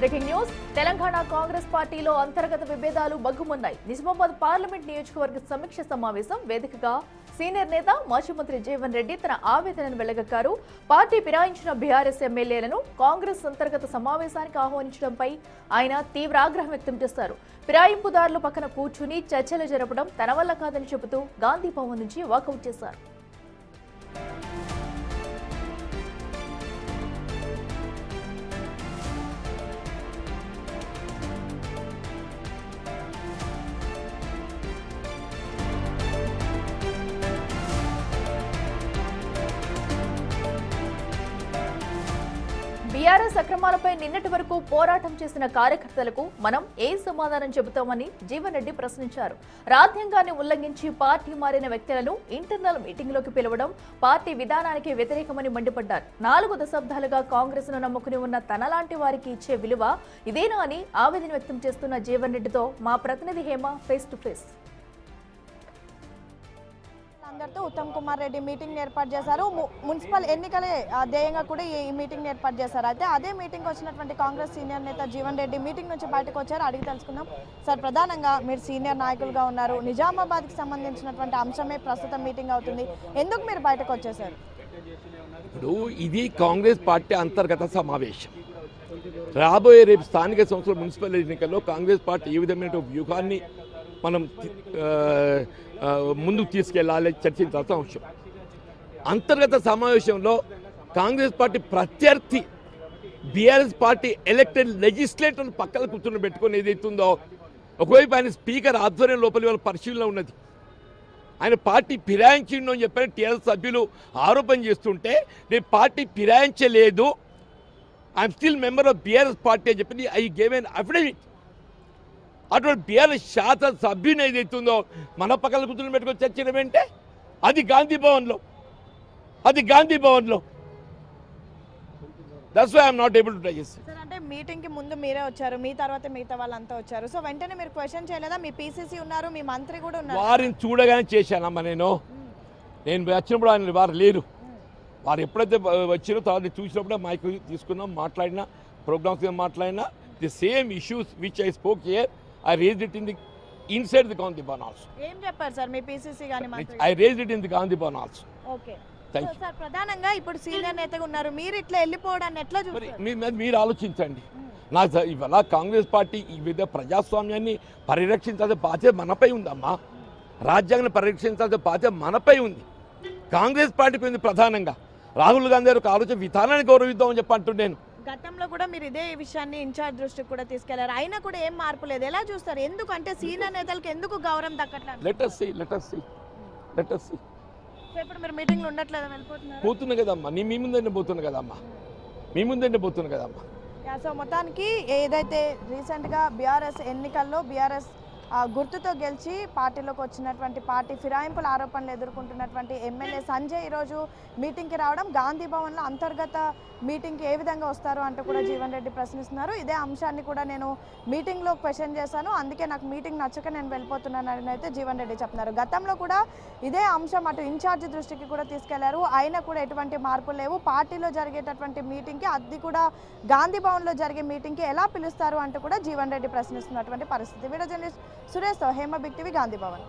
Breaking news Telangana Congress పార్టీలో అంతర్గత విభేదాలు బగ్గుమన్నాయి. నిజామాబాద్ పార్లమెంట్ నియోజకవర్గ సమీక్ష సమావేశం వేదికగా సీనియర్ నేత మాజీ మంత్రి జీవన్ రెడ్డి తన ఆవేదనను వెళ్లగక్కారు. పార్టీ ఫిరాయించిన బీఆర్ఎస్ ఎమ్మెల్యేలను కాంగ్రెస్ అంతర్గత సమావేశానికి ఆహ్వానించడంపై ఆయన తీవ్ర ఆగ్రహం వ్యక్తం చేశారు. ఫిరాయింపుదారుల పక్కన కూర్చుని చర్చలు జరపడం తన వల్ల కాదని చెబుతూ గాంధీ భవన్ నుంచి వాకౌట్ చేశారు. బీఆర్ఎస్ అక్రమాలపై నిన్నటి వరకు పోరాటం చేసిన కార్యకర్తలకు మనం ఏ సమాధానం చెబుతామని జీవన్ రెడ్డి ప్రశ్నించారు. రాజ్యాంగాన్ని ఉల్లంఘించి పార్టీ మారిన వ్యక్తులను ఇంటర్నల్ మీటింగ్లోకి పిలవడం పార్టీ విధానానికి వ్యతిరేకమని మండిపడ్డారు. 4 దశాబ్దాలుగా కాంగ్రెస్ ను నమ్ముకుని ఉన్న తనలాంటి వారికి ఇచ్చే విలువ ఇదేనా అని ఆవేదన వ్యక్తం చేస్తున్న జీవన్ రెడ్డితో మా ప్రతినిధి హేమ ఫేస్ టు ఫేస్. అందరితో ఉత్తమ్ కుమార్ రెడ్డి మీటింగ్ ఏర్పాటు చేశారు. మున్సిపల్ ఎన్నికలే ధ్యేయంగా కూడా ఈ మీటింగ్ ఏర్పాటు చేశారు. అయితే అదే మీటింగ్ వచ్చినటువంటి కాంగ్రెస్ సీనియర్ నేత జీవన్ రెడ్డి మీటింగ్ నుంచి బయటకు వచ్చారు. అడిగి తెలుసుకుందాం. సార్, ప్రధానంగా మీరు సీనియర్ నాయకులుగా ఉన్నారు. నిజామాబాద్కి సంబంధించినటువంటి అంశమే ప్రస్తుతం మీటింగ్ అవుతుంది. ఎందుకు మీరు బయటకు వచ్చేసారు? ఇప్పుడు ఇది కాంగ్రెస్ పార్టీ అంతర్గత సమావేశం. రాబోయే రేపు స్థానిక సంస్థల మున్సిపల్ ఎన్నికల్లో కాంగ్రెస్ పార్టీ ఏ విధమైన వ్యూహాన్ని మనం ముందుకు తీసుకెళ్లాలి చర్చించాల్సిన అంశం. అంతర్గత సమావేశంలో కాంగ్రెస్ పార్టీ ప్రత్యర్థి బీఆర్ఎస్ పార్టీ ఎలక్టెడ్ లెజిస్లేటర్ పక్కన కూర్చొని పెట్టుకొని ఏదైతుందో, ఒకవైపు ఆయన స్పీకర్ ఆధ్వర్యం లోపలి వాళ్ళ పరిశీలన ఉన్నది. ఆయన పార్టీ ఫిరాయించిండు అని చెప్పని టీఆర్ఎస్ సభ్యులు ఆరోపణ చేస్తుంటే, నేను పార్టీ ఫిరాయించలేదు, I'm still member of BRS party అని చెప్పి ఐ గేవ్ ఎన్ అఫిడవిట్. అటువంటి బీఆర్ఎస్ శాసన సభ్యుని ఏదైతుందో మన పక్కన కూర్చొని పెట్టుకొని చర్చడం ఏంటే, అది గాంధీ భవన్లో that's why I'm not able to digest. Sir, అంటే మీటింగ్కి ముందు మీరే వచ్చారు, మీ తర్వాత మిగతా వాళ్ళంతా వచ్చారు. సో వెంటనే మీరు క్వశ్చన్ చేయలేదా? మీ పీసీసీ ఉన్నారు, మీ మంత్రి కూడా ఉన్నారు. వారిని చూడగానే చేశానమ్మా. నేను వచ్చినప్పుడు ఆయన వారు లేరు. వారు ఎప్పుడైతే వచ్చినో తర్వాత చూసినప్పుడే మైక్ తీసుకున్నాం, మాట్లాడినా, ప్రోగ్రామ్స్ మాట్లాడినా, the same issues which I spoke here I raised it in the inside the Gandhi Bhavan also. ఏం చెప్పారు సార్ మీ పీసీసీ గాని మంత్రి? I raised it in the Gandhi Bhavan also. Okay. Sir, ప్రధానంగా ఇప్పుడు senior నేతగా ఉన్నారు, మీరు ఇట్లా వెళ్ళిపోవడాన్ని ఎట్లా చూస్తారు? మీరు ఆలోచించండి. ఇవాళ కాంగ్రెస్ పార్టీ ఈ విధంగా ప్రజాస్వామ్యాన్ని పరిరక్షించాల్సిన బాధ్యత మనపై ఉందమ్మా. రాజ్యాంగాన్ని పరిరక్షించాల్సిన బాధ్యత మనపై ఉంది, కాంగ్రెస్ పార్టీపై ఉంది. ప్రధానంగా రాహుల్ గాంధీ గారు ఆలోచన విధానాన్ని గౌరవిద్దామని చెప్పి అంటున్నాను. గతంలో కూడా మీరు ఇదే విషయాన్ని ఇన్ఛార్జ్ దృష్టికి కూడా తీసుకెళ్లారు, అయినా కూడా ఏం మార్పు లేదు. ఎలా చూస్తారు? ఎందుకంటే సీనియర్ నేతలకు ఎందుకు గౌరవం దక్కట్లేదు? Let us see. సో ఇప్పుడు మీరు మీటింగ్లో ఉండట్లేదా? వెళ్ళిపోతున్నారు? పోతున్నా కదమ్మా, మీ ముందే పోతున్నా కదమ్మా. సో మొత్తానికి ఏదైతే రీసెంట్గా బీఆర్ఎస్ ఎన్నికల్లో బీఆర్ఎస్ గుర్తుతో గెలిచి పార్టీలోకి వచ్చినటువంటి, పార్టీ ఫిరాయింపుల ఆరోపణలు ఎదుర్కొంటున్నటువంటి ఎమ్మెల్యే సంజయ్ ఈరోజు మీటింగ్కి రావడం, గాంధీ భవన్లో అంతర్గత మీటింగ్కి ఏ విధంగా వస్తారు అంటూ కూడా జీవన్ రెడ్డి ప్రశ్నిస్తున్నారు. ఇదే అంశాన్ని కూడా నేను మీటింగ్లో క్వశ్చన్ చేశాను, అందుకే నాకు మీటింగ్ నచ్చక నేను వెళ్ళిపోతున్నానని అయితే జీవన్ రెడ్డి చెప్తున్నారు. గతంలో కూడా ఇదే అంశం అటు ఇన్ఛార్జ్ దృష్టికి కూడా తీసుకెళ్లారు, అయినా కూడా ఎటువంటి మార్పులు లేవు. పార్టీలో జరిగేటటువంటి మీటింగ్కి, అది కూడా గాంధీ భవన్లో జరిగే మీటింగ్కి ఎలా పిలుస్తారు అంటూ కూడా జీవన్ రెడ్డి ప్రశ్నిస్తున్నటువంటి పరిస్థితి. వీడియో జర్నలిస్ట్ సురేష్తో హేమ బిగ్ టీవీ, గాంధీ భవన్.